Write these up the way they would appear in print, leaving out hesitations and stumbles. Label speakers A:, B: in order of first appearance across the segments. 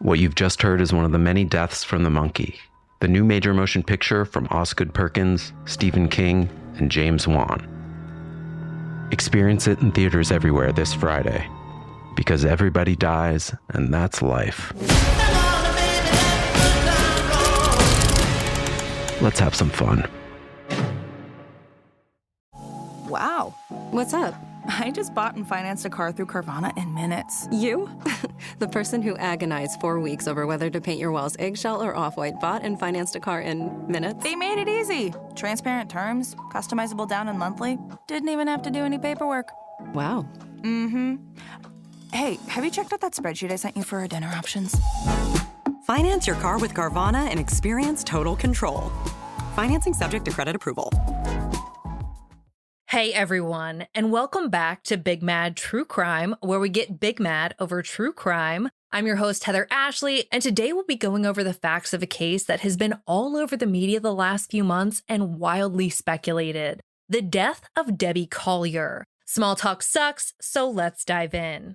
A: What you've just heard is one of the many deaths from the monkey, the new major motion picture from Osgood Perkins, Stephen King, and James Wan. Experience it in theaters everywhere this Friday, because everybody dies, and that's life. Let's have some fun.
B: Wow.
C: What's up?
B: I just bought and financed a car through Carvana in minutes.
C: You? The person who agonized 4 weeks over whether to paint your walls eggshell or off-white bought and financed a car in minutes?
B: They made it easy. Transparent terms, customizable down and monthly. Didn't even have to do any paperwork.
C: Wow.
B: Mm-hmm. Hey, have you checked out that spreadsheet I sent you for our dinner options?
D: Finance your car with Carvana and experience total control. Financing subject to credit approval.
E: Hey everyone, and welcome back to Big Mad True Crime, where we get big mad over true crime. I'm your host, Heather Ashley, and today we'll be going over the facts of a case that has been all over the media the last few months and wildly speculated. The death of Debbie Collier. Small talk sucks, so let's dive in.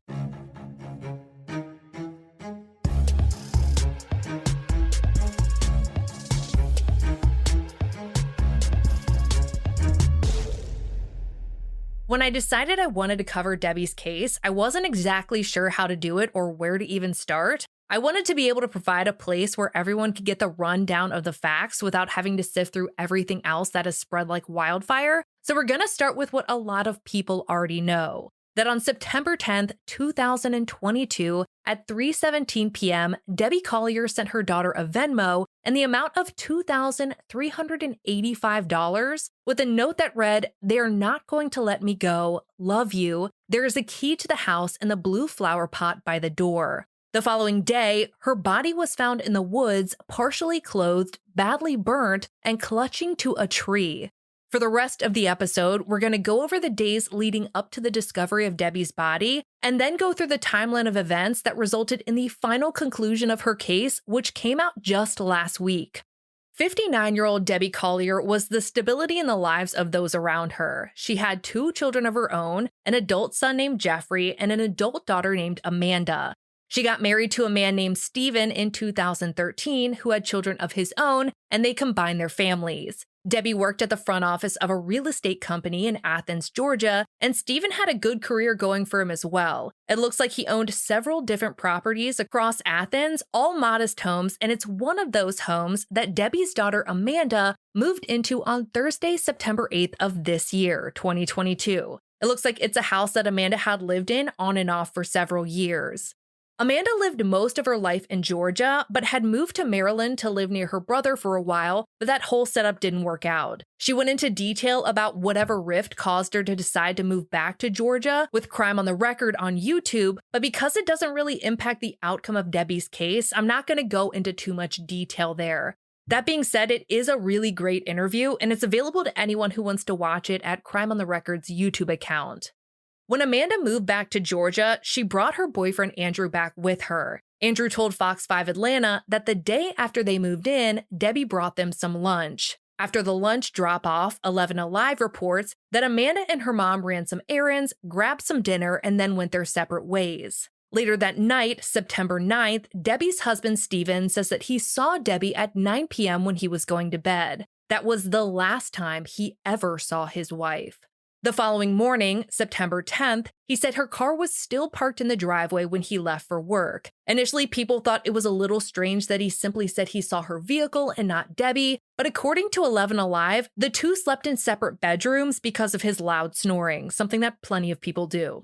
E: When I decided I wanted to cover Debbie's case, I wasn't exactly sure how to do it or where to even start. I wanted to be able to provide a place where everyone could get the rundown of the facts without having to sift through everything else that has spread like wildfire. So we're gonna start with what a lot of people already know. That on September 10th, 2022, at 3:17 p.m., Debbie Collier sent her daughter a Venmo in the amount of $2,385 with a note that read, "They are not going to let me go. Love you. There is a key to the house in the blue flower pot by the door." The following day, her body was found in the woods, partially clothed, badly burnt, and clutching to a tree. For the rest of the episode, we're going to go over the days leading up to the discovery of Debbie's body, and then go through the timeline of events that resulted in the final conclusion of her case, which came out just last week. 59-year-old Debbie Collier was the stability in the lives of those around her. She had 2 children of her own, an adult son named Jeffrey and an adult daughter named Amanda. She got married to a man named Steven in 2013 who had children of his own, and they combined their families. Debbie worked at the front office of a real estate company in Athens, Georgia, and Steven had a good career going for him as well. It looks like he owned several different properties across Athens, all modest homes, and it's one of those homes that Debbie's daughter Amanda moved into on Thursday, September 8th of this year, 2022. It looks like it's a house that Amanda had lived in on and off for several years. Amanda lived most of her life in Georgia, but had moved to Maryland to live near her brother for a while, but that whole setup didn't work out. She went into detail about whatever rift caused her to decide to move back to Georgia with Crime on the Record on YouTube, but because it doesn't really impact the outcome of Debbie's case, I'm not going to go into too much detail there. That being said, it is a really great interview, and it's available to anyone who wants to watch it at Crime on the Record's YouTube account. When Amanda moved back to Georgia, she brought her boyfriend Andrew back with her. Andrew told Fox 5 Atlanta that the day after they moved in, Debbie brought them some lunch. After the lunch drop-off, 11 Alive reports that Amanda and her mom ran some errands, grabbed some dinner, and then went their separate ways. Later that night, September 9th, Debbie's husband Steven says that he saw Debbie at 9 p.m. when he was going to bed. That was the last time he ever saw his wife. The following morning, September 10th, he said her car was still parked in the driveway when he left for work. Initially, people thought it was a little strange that he simply said he saw her vehicle and not Debbie, but according to 11 Alive, the two slept in separate bedrooms because of his loud snoring, something that plenty of people do.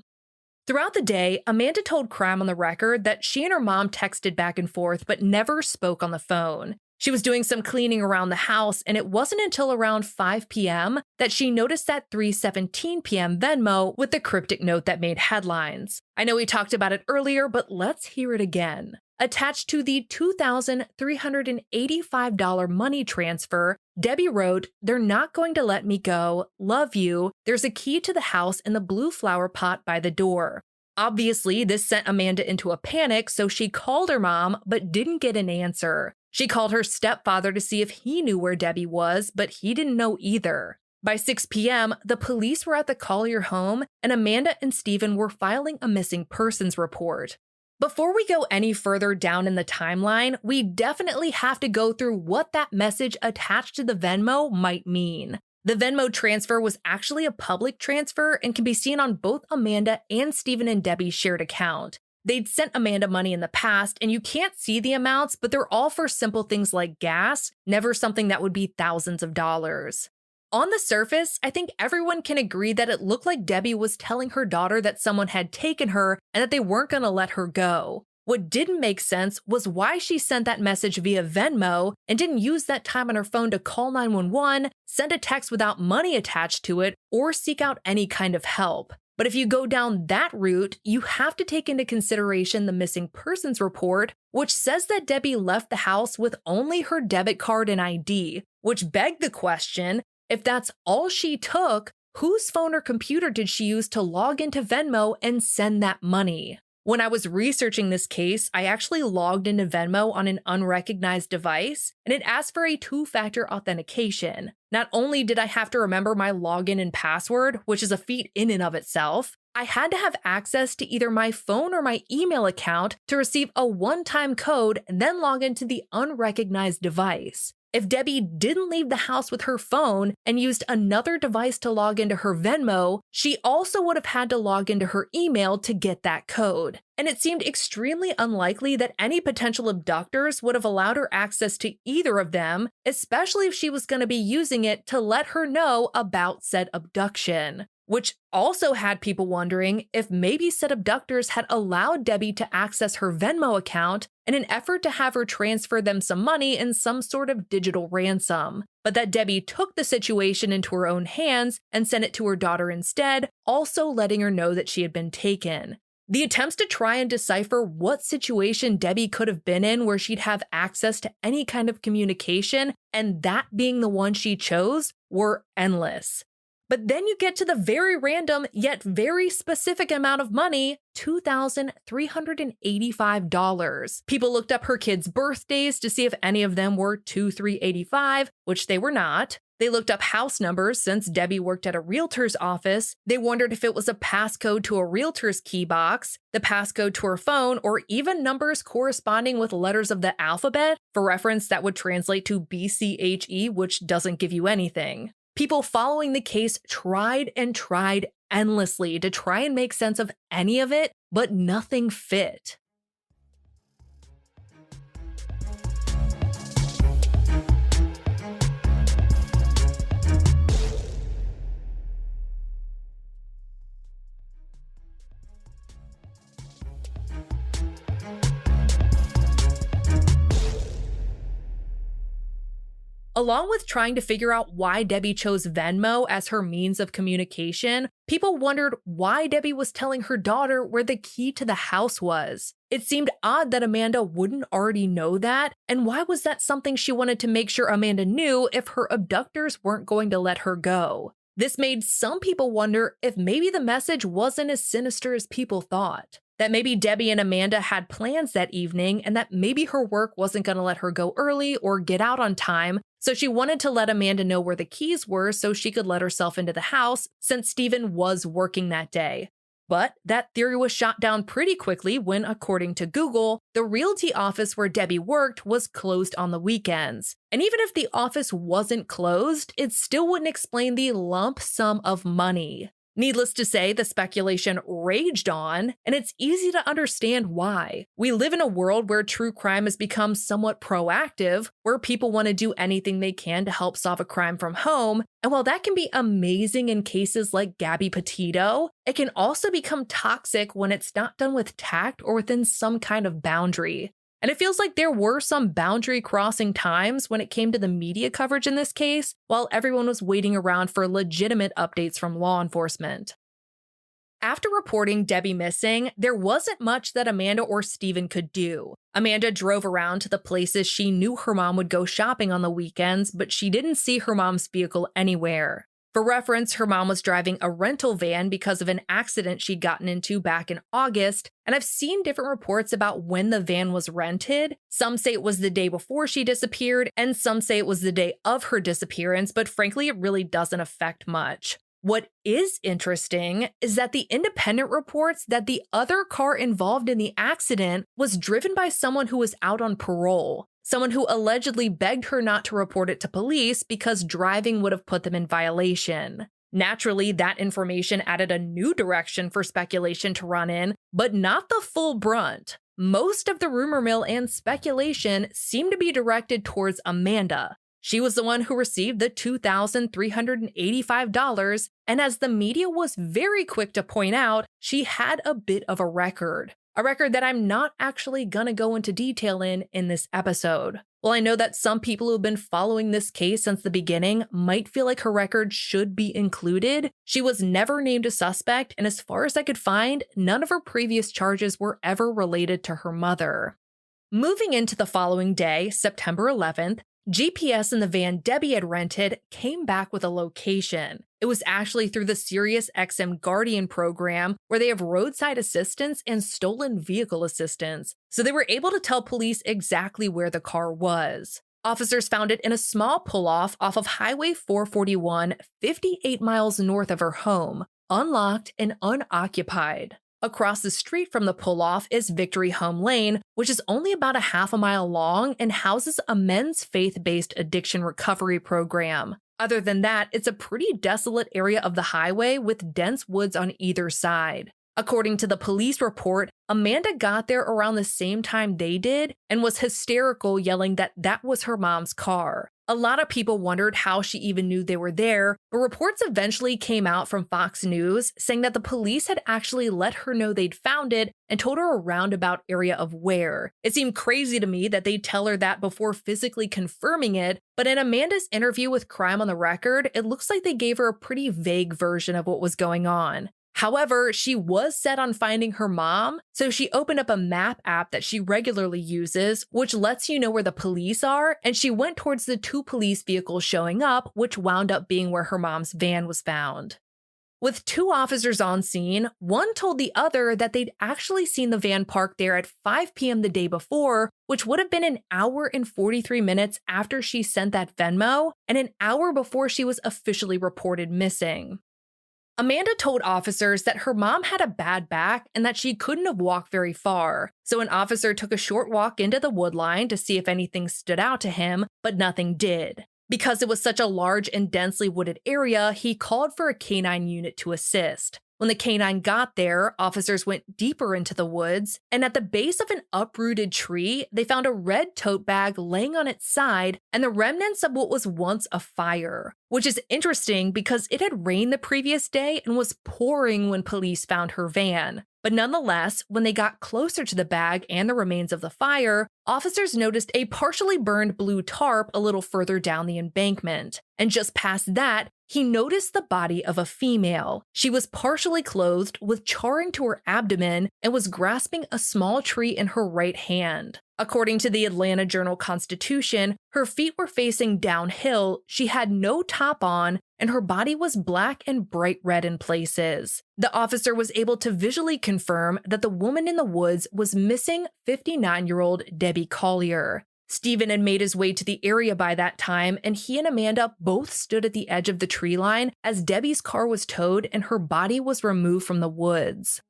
E: Throughout the day, Amanda told Crime on the Record that she and her mom texted back and forth but never spoke on the phone. She was doing some cleaning around the house, and it wasn't until around 5 p.m. that she noticed that 3:17 p.m. Venmo with the cryptic note that made headlines. I know we talked about it earlier, but let's hear it again. Attached to the $2,385 money transfer, Debbie wrote, "They're not going to let me go. Love you. There's a key to the house in the blue flower pot by the door." Obviously, this sent Amanda into a panic, so she called her mom, but didn't get an answer. She called her stepfather to see if he knew where Debbie was, but he didn't know either. By 6 p.m., the police were at the Collier home, and Amanda and Steven were filing a missing persons report. Before we go any further down in the timeline, we definitely have to go through what that message attached to the Venmo might mean. The Venmo transfer was actually a public transfer and can be seen on both Amanda and Stephen and Debbie's shared account. They'd sent Amanda money in the past, and you can't see the amounts, but they're all for simple things like gas, never something that would be thousands of dollars. On the surface, I think everyone can agree that it looked like Debbie was telling her daughter that someone had taken her and that they weren't going to let her go. What didn't make sense was why she sent that message via Venmo and didn't use that time on her phone to call 911, send a text without money attached to it, or seek out any kind of help. But if you go down that route, you have to take into consideration the missing persons report, which says that Debbie left the house with only her debit card and ID, which begged the question, if that's all she took, whose phone or computer did she use to log into Venmo and send that money? When I was researching this case, I actually logged into Venmo on an unrecognized device, and it asked for a two-factor authentication. Not only did I have to remember my login and password, which is a feat in and of itself, I had to have access to either my phone or my email account to receive a one-time code and then log into the unrecognized device. If Debbie didn't leave the house with her phone and used another device to log into her Venmo, she also would have had to log into her email to get that code. And it seemed extremely unlikely that any potential abductors would have allowed her access to either of them, especially if she was going to be using it to let her know about said abduction. Which also had people wondering if maybe said abductors had allowed Debbie to access her Venmo account in an effort to have her transfer them some money in some sort of digital ransom, but that Debbie took the situation into her own hands and sent it to her daughter instead, also letting her know that she had been taken. The attempts to try and decipher what situation Debbie could have been in where she'd have access to any kind of communication, and that being the one she chose, were endless. But then you get to the very random yet very specific amount of money, $2,385. People looked up her kids' birthdays to see if any of them were 2385, which they were not. They looked up house numbers since Debbie worked at a realtor's office. They wondered if it was a passcode to a realtor's key box, the passcode to her phone, or even numbers corresponding with letters of the alphabet. For reference, that would translate to BCHE, which doesn't give you anything. People following the case tried and tried endlessly to try and make sense of any of it, but nothing fit. Along with trying to figure out why Debbie chose Venmo as her means of communication, people wondered why Debbie was telling her daughter where the key to the house was. It seemed odd that Amanda wouldn't already know that, and why was that something she wanted to make sure Amanda knew if her abductors weren't going to let her go? This made some people wonder if maybe the message wasn't as sinister as people thought. That maybe Debbie and Amanda had plans that evening, and that maybe her work wasn't going to let her go early or get out on time, so she wanted to let Amanda know where the keys were so she could let herself into the house since Stephen was working that day. But that theory was shot down pretty quickly when, according to Google, the realty office where Debbie worked was closed on the weekends. And even if the office wasn't closed, it still wouldn't explain the lump sum of money. Needless to say, the speculation raged on, and it's easy to understand why. We live in a world where true crime has become somewhat proactive, where people want to do anything they can to help solve a crime from home, and while that can be amazing in cases like Gabby Petito, it can also become toxic when it's not done with tact or within some kind of boundary. And it feels like there were some boundary crossing times when it came to the media coverage in this case, while everyone was waiting around for legitimate updates from law enforcement. After reporting Debbie missing, there wasn't much that Amanda or Stephen could do. Amanda drove around to the places she knew her mom would go shopping on the weekends, but she didn't see her mom's vehicle anywhere. For reference, her mom was driving a rental van because of an accident she'd gotten into back in August, and I've seen different reports about when the van was rented. Some say it was the day before she disappeared, and some say it was the day of her disappearance, but frankly, it really doesn't affect much. What is interesting is that the independent reports that the other car involved in the accident was driven by someone who was out on parole, someone who allegedly begged her not to report it to police because driving would have put them in violation. Naturally, that information added a new direction for speculation to run in, but not the full brunt. Most of the rumor mill and speculation seemed to be directed towards Amanda. She was the one who received the $2,385, and as the media was very quick to point out, she had a bit of a record that I'm not actually gonna go into detail in this episode. While I know that some people who've been following this case since the beginning might feel like her record should be included, she was never named a suspect, and as far as I could find, none of her previous charges were ever related to her mother. Moving into the following day, September 11th, GPS in the van Debbie had rented came back with a location. It was actually through the SiriusXM Guardian program, where they have roadside assistance and stolen vehicle assistance, so they were able to tell police exactly where the car was. Officers found it in a small pull-off off of Highway 441, 58 miles north of her home, unlocked and unoccupied. Across the street from the pull-off is Victory Home Lane, which is only about a half a mile long and houses a men's faith-based addiction recovery program. Other than that, it's a pretty desolate area of the highway with dense woods on either side. According to the police report, Amanda got there around the same time they did and was hysterical, yelling that was her mom's car. A lot of people wondered how she even knew they were there, but reports eventually came out from Fox News saying that the police had actually let her know they'd found it and told her a roundabout area of where. It seemed crazy to me that they'd tell her that before physically confirming it, but in Amanda's interview with Crime on the Record, it looks like they gave her a pretty vague version of what was going on. However, she was set on finding her mom, so she opened up a map app that she regularly uses, which lets you know where the police are, and she went towards the two police vehicles showing up, which wound up being where her mom's van was found. With two officers on scene, one told the other that they'd actually seen the van parked there at 5 p.m. the day before, which would have been an hour and 43 minutes after she sent that Venmo, and an hour before she was officially reported missing. Amanda told officers that her mom had a bad back and that she couldn't have walked very far, so an officer took a short walk into the wood line to see if anything stood out to him, but nothing did. Because it was such a large and densely wooded area, he called for a canine unit to assist. When the canine got there, officers went deeper into the woods, and at the base of an uprooted tree, they found a red tote bag laying on its side and the remnants of what was once a fire, which is interesting because it had rained the previous day and was pouring when police found her van. But nonetheless, when they got closer to the bag and the remains of the fire, officers noticed a partially burned blue tarp a little further down the embankment. And just past that, he noticed the body of a female. She was partially clothed with charring to her abdomen and was grasping a small tree in her right hand. According to the Atlanta Journal-Constitution, her feet were facing downhill, she had no top on, and her body was black and bright red in places. The officer was able to visually confirm that the woman in the woods was missing 59-year-old Debbie Collier. Stephen had made his way to the area by that time, and he and Amanda both stood at the edge of the tree line as Debbie's car was towed and her body was removed from the woods.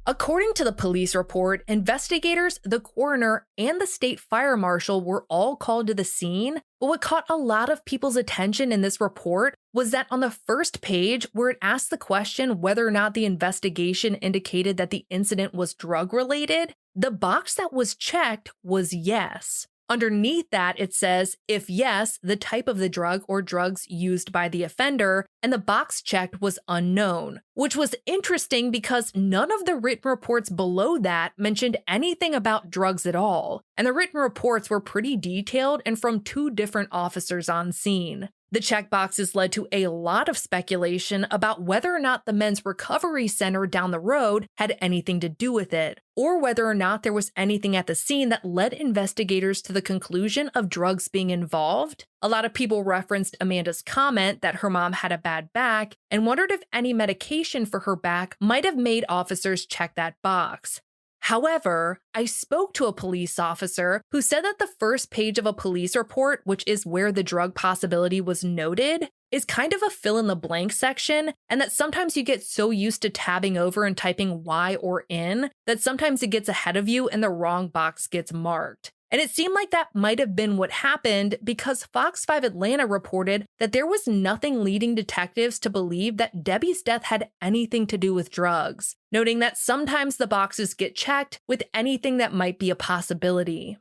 E: According to the police report, investigators, the coroner, and the state fire marshal were all called to the scene, but what caught a lot of people's attention in this report was that on the first page, where it asked the question whether or not the investigation indicated that the incident was drug-related, the box that was checked was yes. Underneath that, it says, if yes, the type of the drug or drugs used by the offender, and the box checked was unknown, which was interesting because none of the written reports below that mentioned anything about drugs at all, and the written reports were pretty detailed and from two different officers on scene. The checkboxes led to a lot of speculation about whether or not the men's recovery center down the road had anything to do with it, or whether or not there was anything at the scene that led investigators to the conclusion of drugs being involved. A lot of people referenced Amanda's comment that her mom had a bad back and wondered if any medication for her back might have made officers check that box. However, I spoke to a police officer who said that the first page of a police report, which is where the drug possibility was noted, is kind of a fill-in-the-blank section, and that sometimes you get so used to tabbing over and typing Y or in that sometimes it gets ahead of you and the wrong box gets marked. And it seemed like that might have been what happened because Fox 5 Atlanta reported that there was nothing leading detectives to believe that Debbie's death had anything to do with drugs, noting that sometimes the boxes get checked with anything that might be a possibility.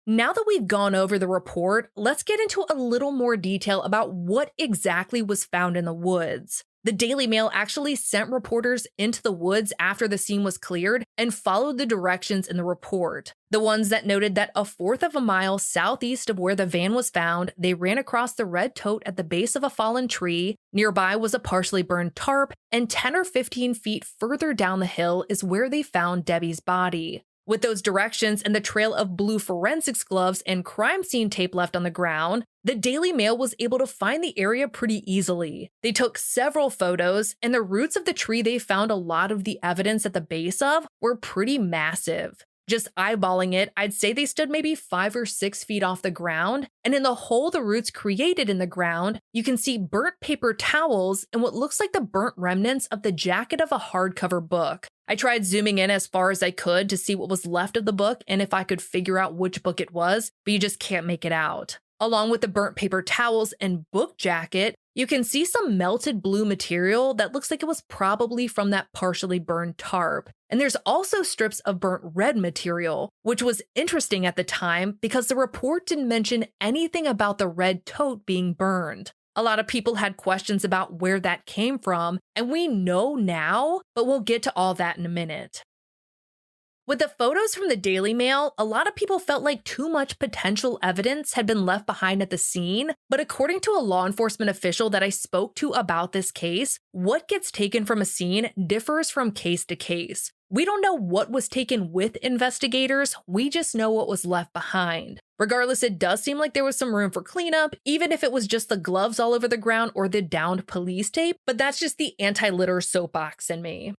E: Now that we've gone over the report, let's get into a little more detail about what exactly was found in the woods. The Daily Mail actually sent reporters into the woods after the scene was cleared and followed the directions in the report. The ones that noted that 1/4 of a mile southeast of where the van was found, they ran across the red tote at the base of a fallen tree. Nearby was a partially burned tarp, and 10 or 15 feet further down the hill is where they found Debbie's body. With those directions and the trail of blue forensics gloves and crime scene tape left on the ground, the Daily Mail was able to find the area pretty easily. They took several photos, and the roots of the tree they found a lot of the evidence at the base of were pretty massive. Just eyeballing it, I'd say they stood maybe 5 or 6 feet off the ground, and in the hole the roots created in the ground, you can see burnt paper towels and what looks like the burnt remnants of the jacket of a hardcover book. I tried zooming in as far as I could to see what was left of the book and if I could figure out which book it was, but you just can't make it out. Along with the burnt paper towels and book jacket, you can see some melted blue material that looks like it was probably from that partially burned tarp. And there's also strips of burnt red material, which was interesting at the time because the report didn't mention anything about the red tote being burned. A lot of people had questions about where that came from, and we know now, but we'll get to all that in a minute. With the photos from the Daily Mail, a lot of people felt like too much potential evidence had been left behind at the scene, but according to a law enforcement official that I spoke to about this case, what gets taken from a scene differs from case to case. We don't know what was taken with investigators, we just know what was left behind. Regardless, it does seem like there was some room for cleanup, even if it was just the gloves all over the ground or the downed police tape, but that's just the anti-litter soapbox in me.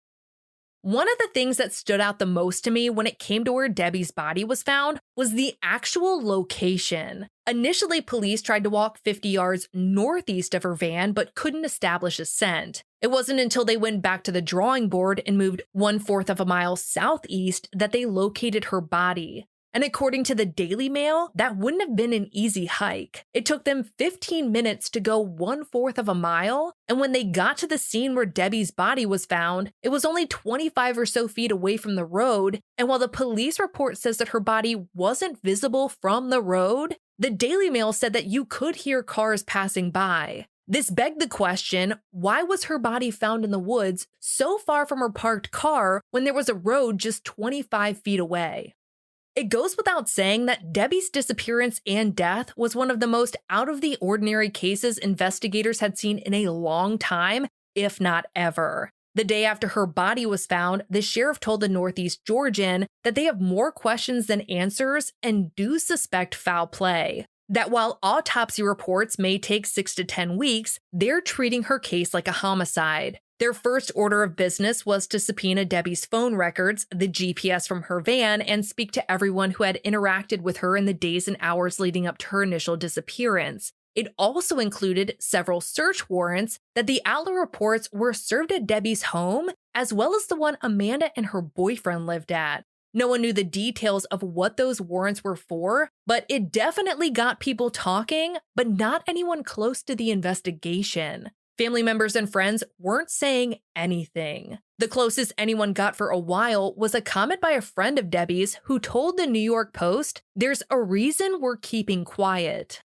E: One of the things that stood out the most to me when it came to where Debbie's body was found was the actual location. Initially, police tried to walk 50 yards northeast of her van, but couldn't establish a scent. It wasn't until they went back to the drawing board and moved 1/4 of a mile southeast that they located her body. And according to the Daily Mail, that wouldn't have been an easy hike. It took them 15 minutes to go 1/4 of a mile, and when they got to the scene where Debbie's body was found, it was only 25 or so feet away from the road, and while the police report says that her body wasn't visible from the road, the Daily Mail said that you could hear cars passing by. This begged the question, why was her body found in the woods so far from her parked car when there was a road just 25 feet away? It goes without saying that Debbie's disappearance and death was one of the most out-of-the-ordinary cases investigators had seen in a long time, if not ever. The day after her body was found, the sheriff told the Northeast Georgian that they have more questions than answers and do suspect foul play. That while autopsy reports may take 6 to 10 weeks, they're treating her case like a homicide. Their first order of business was to subpoena Debbie's phone records, the GPS from her van, and speak to everyone who had interacted with her in the days and hours leading up to her initial disappearance. It also included several search warrants that the outlet reports were served at Debbie's home, as well as the one Amanda and her boyfriend lived at. No one knew the details of what those warrants were for, but it definitely got people talking, but not anyone close to the investigation. Family members and friends weren't saying anything. The closest anyone got for a while was a comment by a friend of Debbie's who told the New York Post, "There's a reason we're keeping quiet."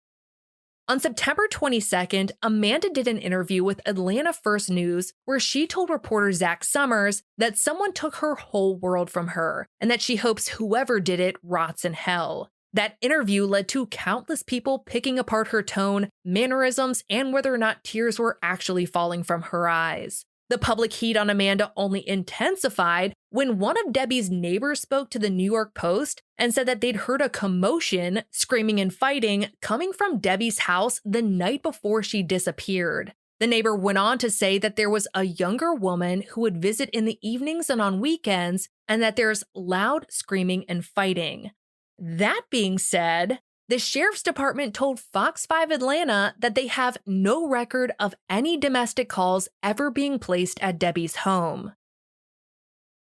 E: On September 22nd, Amanda did an interview with Atlanta First News where she told reporter Zach Summers that someone took her whole world from her and that she hopes whoever did it rots in hell. That interview led to countless people picking apart her tone, mannerisms, and whether or not tears were actually falling from her eyes. The public heat on Amanda only intensified when one of Debbie's neighbors spoke to the New York Post and said that they'd heard a commotion, screaming and fighting coming from Debbie's house the night before she disappeared. The neighbor went on to say that there was a younger woman who would visit in the evenings and on weekends, and that there's loud screaming and fighting. That being said, the sheriff's department told Fox 5 Atlanta that they have no record of any domestic calls ever being placed at Debbie's home.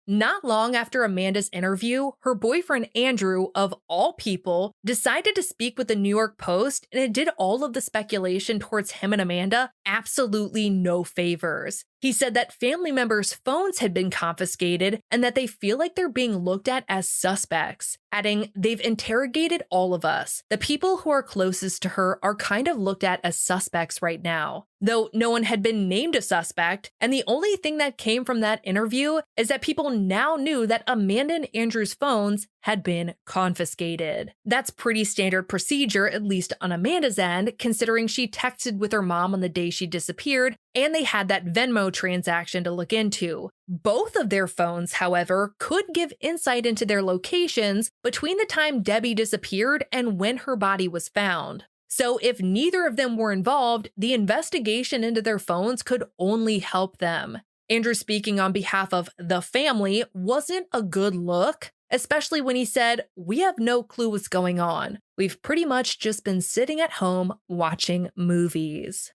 E: Not long after Amanda's interview, her boyfriend Andrew, of all people, decided to speak with the New York Post, and it did all of the speculation towards him and Amanda absolutely no favors. He said that family members' phones had been confiscated and that they feel like they're being looked at as suspects, adding, "They've interrogated all of us. The people who are closest to her are kind of looked at as suspects right now." Though no one had been named a suspect, and the only thing that came from that interview is that people now knew that Amanda and Andrew's phones had been confiscated. That's pretty standard procedure, at least on Amanda's end, considering she texted with her mom on the day she disappeared, and they had that Venmo transaction to look into. Both of their phones, however, could give insight into their locations between the time Debbie disappeared and when her body was found. So if neither of them were involved, the investigation into their phones could only help them. Andrew, speaking on behalf of the family, wasn't a good look, especially when he said, "We have no clue what's going on. We've pretty much just been sitting at home watching movies."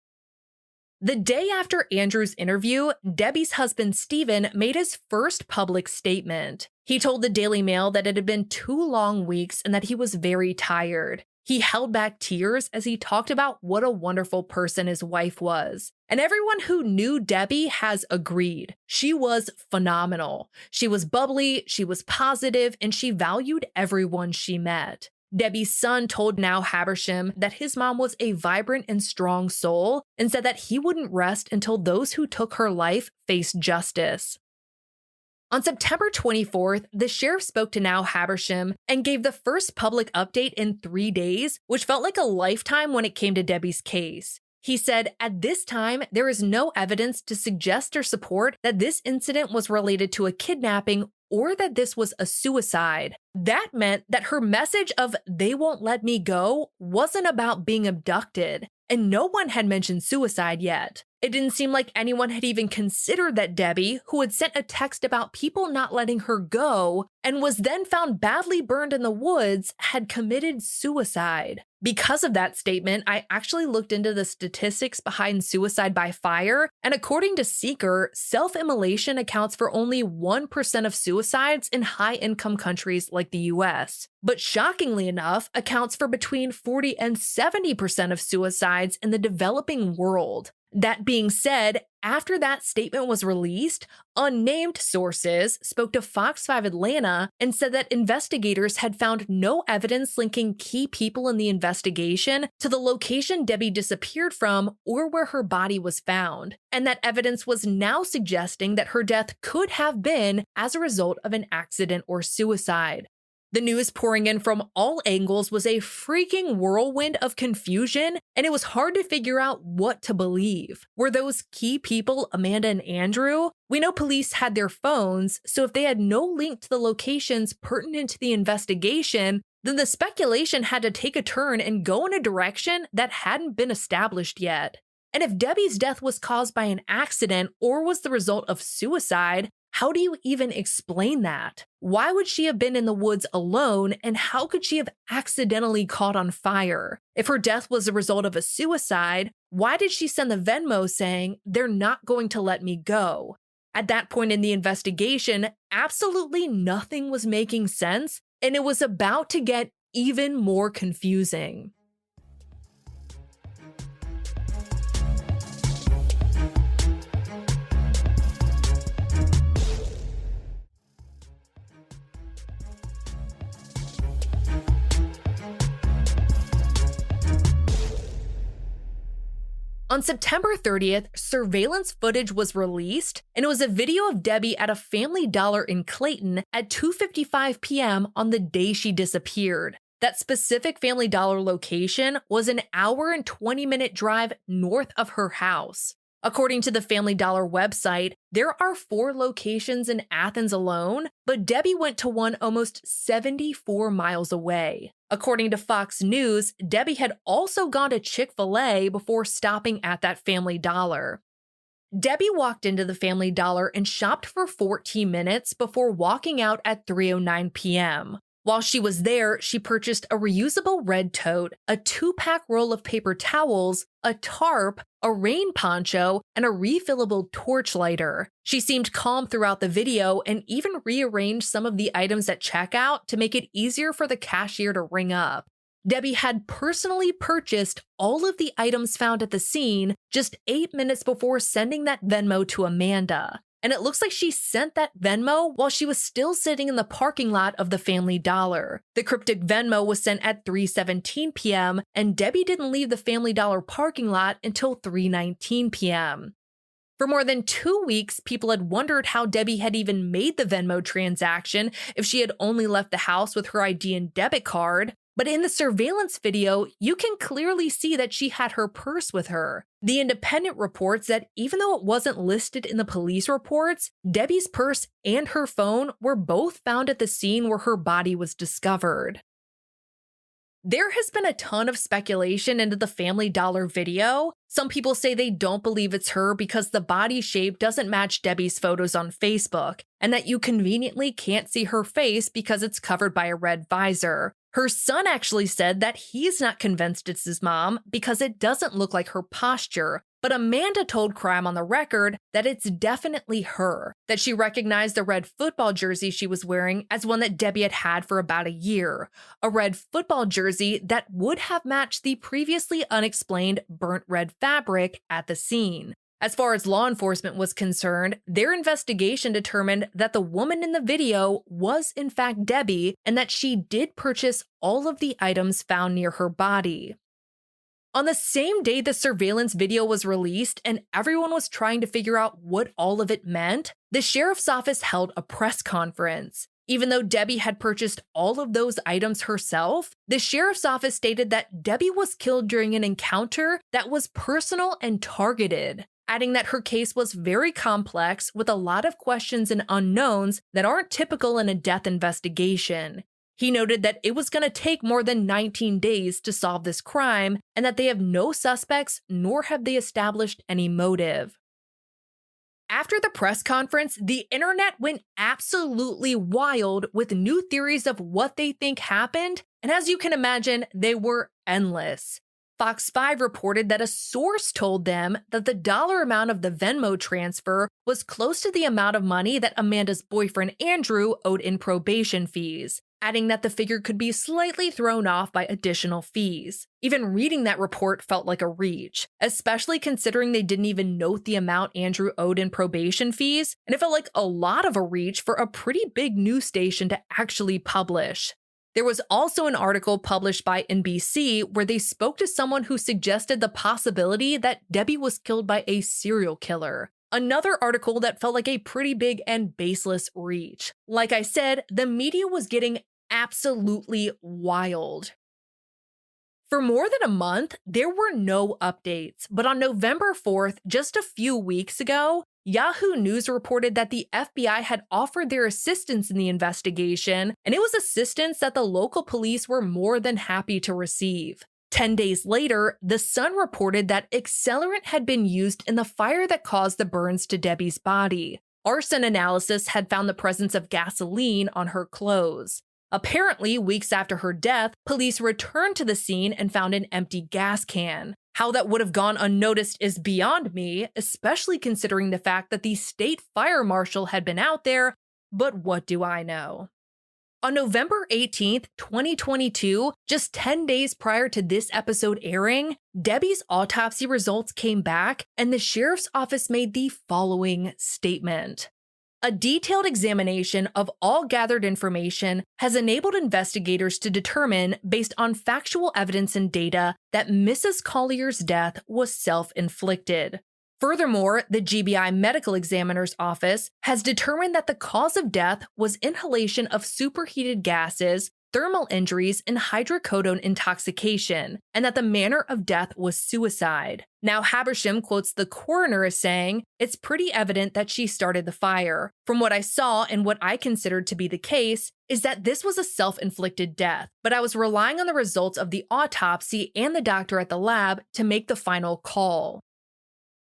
E: The day after Andrew's interview, Debbie's husband Stephen made his first public statement. He told the Daily Mail that it had been 2 long weeks and that he was very tired. He held back tears as he talked about what a wonderful person his wife was. And everyone who knew Debbie has agreed. She was phenomenal. She was bubbly, she was positive, and she valued everyone she met. Debbie's son told Now Habersham that his mom was a vibrant and strong soul and said that he wouldn't rest until those who took her life faced justice. On September 24th, the sheriff spoke to Now Habersham and gave the first public update in 3 days, which felt like a lifetime when it came to Debbie's case. He said, "At this time, there is no evidence to suggest or support that this incident was related to a kidnapping or that this was a suicide." That meant that her message of "they won't let me go" wasn't about being abducted, and no one had mentioned suicide yet. It didn't seem like anyone had even considered that Debbie, who had sent a text about people not letting her go and was then found badly burned in the woods, had committed suicide. Because of that statement, I actually looked into the statistics behind suicide by fire, and according to Seeker, self-immolation accounts for only 1% of suicides in high-income countries like the US, but shockingly enough, accounts for between 40 and 70% of suicides in the developing world. That being said, after that statement was released, unnamed sources spoke to Fox 5 Atlanta and said that investigators had found no evidence linking key people in the investigation to the location Debbie disappeared from or where her body was found, and that evidence was now suggesting that her death could have been as a result of an accident or suicide. The news pouring in from all angles was a freaking whirlwind of confusion, and it was hard to figure out what to believe. Were those key people Amanda and Andrew? We know police had their phones, so if they had no link to the locations pertinent to the investigation, then the speculation had to take a turn and go in a direction that hadn't been established yet. And if Debbie's death was caused by an accident or was the result of suicide, how do you even explain that? Why would she have been in the woods alone, and how could she have accidentally caught on fire? If her death was the result of a suicide, why did she send the Venmo saying, "They're not going to let me go"? At that point in the investigation, absolutely nothing was making sense, and it was about to get even more confusing. On September 30th, surveillance footage was released, and it was a video of Debbie at a Family Dollar in Clayton at 2:55 p.m. on the day she disappeared. That specific Family Dollar location was an hour and 20-minute drive north of her house. According to the Family Dollar website, there are 4 locations in Athens alone, but Debbie went to one almost 74 miles away. According to Fox News, Debbie had also gone to Chick-fil-A before stopping at that Family Dollar. Debbie walked into the Family Dollar and shopped for 14 minutes before walking out at 3:09 p.m. While she was there, she purchased a reusable red tote, a 2-pack roll of paper towels, a tarp, a rain poncho, and a refillable torch lighter. She seemed calm throughout the video and even rearranged some of the items at checkout to make it easier for the cashier to ring up. Debbie had personally purchased all of the items found at the scene just 8 minutes before sending that Venmo to Amanda. And it looks like she sent that Venmo while she was still sitting in the parking lot of the Family Dollar. The cryptic Venmo was sent at 3:17 p.m., and Debbie didn't leave the Family Dollar parking lot until 3:19 p.m. For more than 2 weeks, people had wondered how Debbie had even made the Venmo transaction if she had only left the house with her ID and debit card. But in the surveillance video, you can clearly see that she had her purse with her. The Independent reports that even though it wasn't listed in the police reports, Debbie's purse and her phone were both found at the scene where her body was discovered. There has been a ton of speculation into the Family Dollar video. Some people say they don't believe it's her because the body shape doesn't match Debbie's photos on Facebook, and that you conveniently can't see her face because it's covered by a red visor. Her son actually said that he's not convinced it's his mom because it doesn't look like her posture, but Amanda told Crime on the Record that it's definitely her, that she recognized the red football jersey she was wearing as one that Debbie had had for about a year, a red football jersey that would have matched the previously unexplained burnt red fabric at the scene. As far as law enforcement was concerned, their investigation determined that the woman in the video was in fact Debbie and that she did purchase all of the items found near her body. On the same day the surveillance video was released and everyone was trying to figure out what all of it meant, the sheriff's office held a press conference. Even though Debbie had purchased all of those items herself, the sheriff's office stated that Debbie was killed during an encounter that was personal and targeted, adding that her case was very complex with a lot of questions and unknowns that aren't typical in a death investigation. He noted that it was going to take more than 19 days to solve this crime and that they have no suspects nor have they established any motive. After the press conference, the internet went absolutely wild with new theories of what they think happened, and as you can imagine, they were endless. Fox 5 reported that a source told them that the dollar amount of the Venmo transfer was close to the amount of money that Amanda's boyfriend Andrew owed in probation fees, adding that the figure could be slightly thrown off by additional fees. Even reading that report felt like a reach, especially considering they didn't even note the amount Andrew owed in probation fees, and it felt like a lot of a reach for a pretty big news station to actually publish. There was also an article published by NBC where they spoke to someone who suggested the possibility that Debbie was killed by a serial killer. Another article that felt like a pretty big and baseless reach. Like I said, the media was getting absolutely wild. For more than a month, there were no updates, but on November 4th, just a few weeks ago, Yahoo News reported that the FBI had offered their assistance in the investigation, and it was assistance that the local police were more than happy to receive. 10 days later, The Sun reported that accelerant had been used in the fire that caused the burns to Debbie's body. Arson analysis had found the presence of gasoline on her clothes. Apparently, weeks after her death, police returned to the scene and found an empty gas can. How that would have gone unnoticed is beyond me, especially considering the fact that the state fire marshal had been out there, but what do I know? On November 18th, 2022, just 10 days prior to this episode airing, Debbie's autopsy results came back and the sheriff's office made the following statement. A detailed examination of all gathered information has enabled investigators to determine, based on factual evidence and data, that Mrs. Collier's death was self-inflicted. Furthermore, the GBI Medical Examiner's Office has determined that the cause of death was inhalation of superheated gases, thermal injuries and hydrocodone intoxication, and that the manner of death was suicide. Now, Habersham quotes the coroner as saying, "It's pretty evident that she started the fire. From what I saw and what I considered to be the case, is that this was a self-inflicted death, but I was relying on the results of the autopsy and the doctor at the lab to make the final call."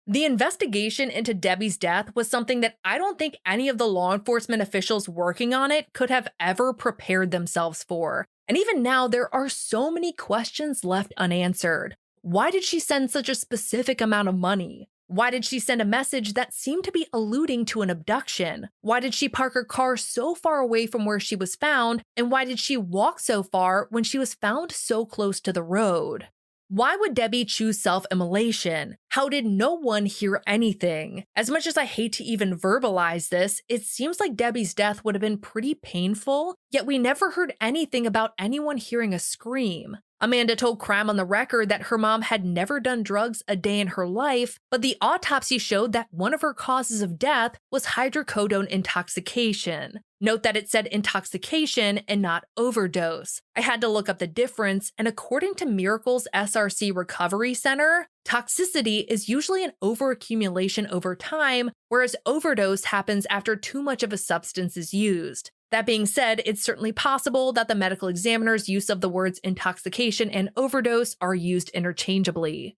E: The investigation into Debbie's death was something that I don't think any of the law enforcement officials working on it could have ever prepared themselves for. And even now, there are so many questions left unanswered. Why did she send such a specific amount of money? Why did she send a message that seemed to be alluding to an abduction? Why did she park her car so far away from where she was found? And why did she walk so far when she was found so close to the road? Why would Debbie choose self-immolation? How did no one hear anything? As much as I hate to even verbalize this, it seems like Debbie's death would have been pretty painful, yet we never heard anything about anyone hearing a scream. Amanda told Crime on the Record that her mom had never done drugs a day in her life, but the autopsy showed that one of her causes of death was hydrocodone intoxication. Note that it said intoxication and not overdose. I had to look up the difference, and according to Miracle's SRC Recovery Center, toxicity is usually an overaccumulation over time, whereas overdose happens after too much of a substance is used. That being said, it's certainly possible that the medical examiner's use of the words intoxication and overdose are used interchangeably.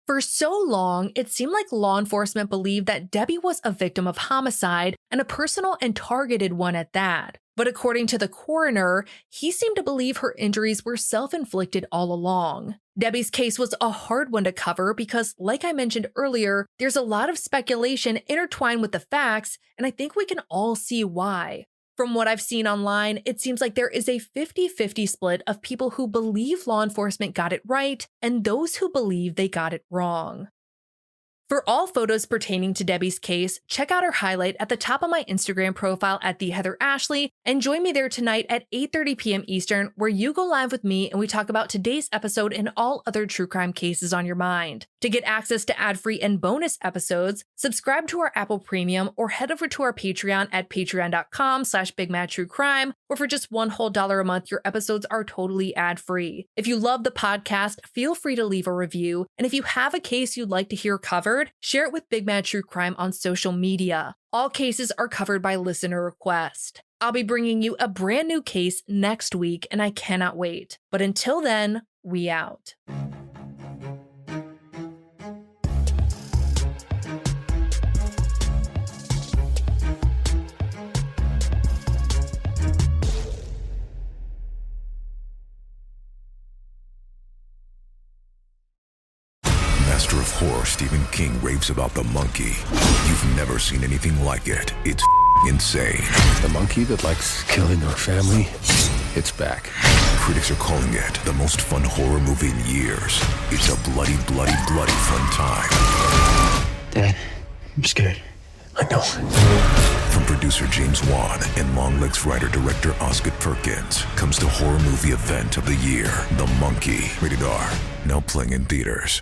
E: For so long, it seemed like law enforcement believed that Debbie was a victim of homicide, and a personal and targeted one at that. But according to the coroner, he seemed to believe her injuries were self-inflicted all along. Debbie's case was a hard one to cover because, like I mentioned earlier, there's a lot of speculation intertwined with the facts, and I think we can all see why. From what I've seen online, it seems like there is a 50-50 split of people who believe law enforcement got it right and those who believe they got it wrong. For all photos pertaining to Debbie's case, check out our highlight at the top of my Instagram profile at @TheHeatherAshley and join me there tonight at 8:30 p.m. Eastern, where you go live with me and we talk about today's episode and all other true crime cases on your mind. To get access to ad-free and bonus episodes, subscribe to our Apple Premium or head over to our Patreon at patreon.com/BigMadTrueCrime, where for just $1 whole a month, your episodes are totally ad-free. If you love the podcast, feel free to leave a review. And if you have a case you'd like to hear covered, share it with Big Mad True Crime on social media. All cases are covered by listener request. I'll be bringing you a brand new case next week, and I cannot wait. But until then, we out.
F: Master of horror Stephen King raves about the monkey. You've never seen anything like it. It's insane.
G: The monkey that likes killing our family, it's back.
F: Critics are calling it the most fun horror movie in years. It's a bloody, bloody, bloody fun time.
G: Dad, I'm scared. I know.
F: From producer James Wan and Longlegs writer-director Osgood Perkins comes the horror movie event of the year, The Monkey. Rated R. Now playing in theaters.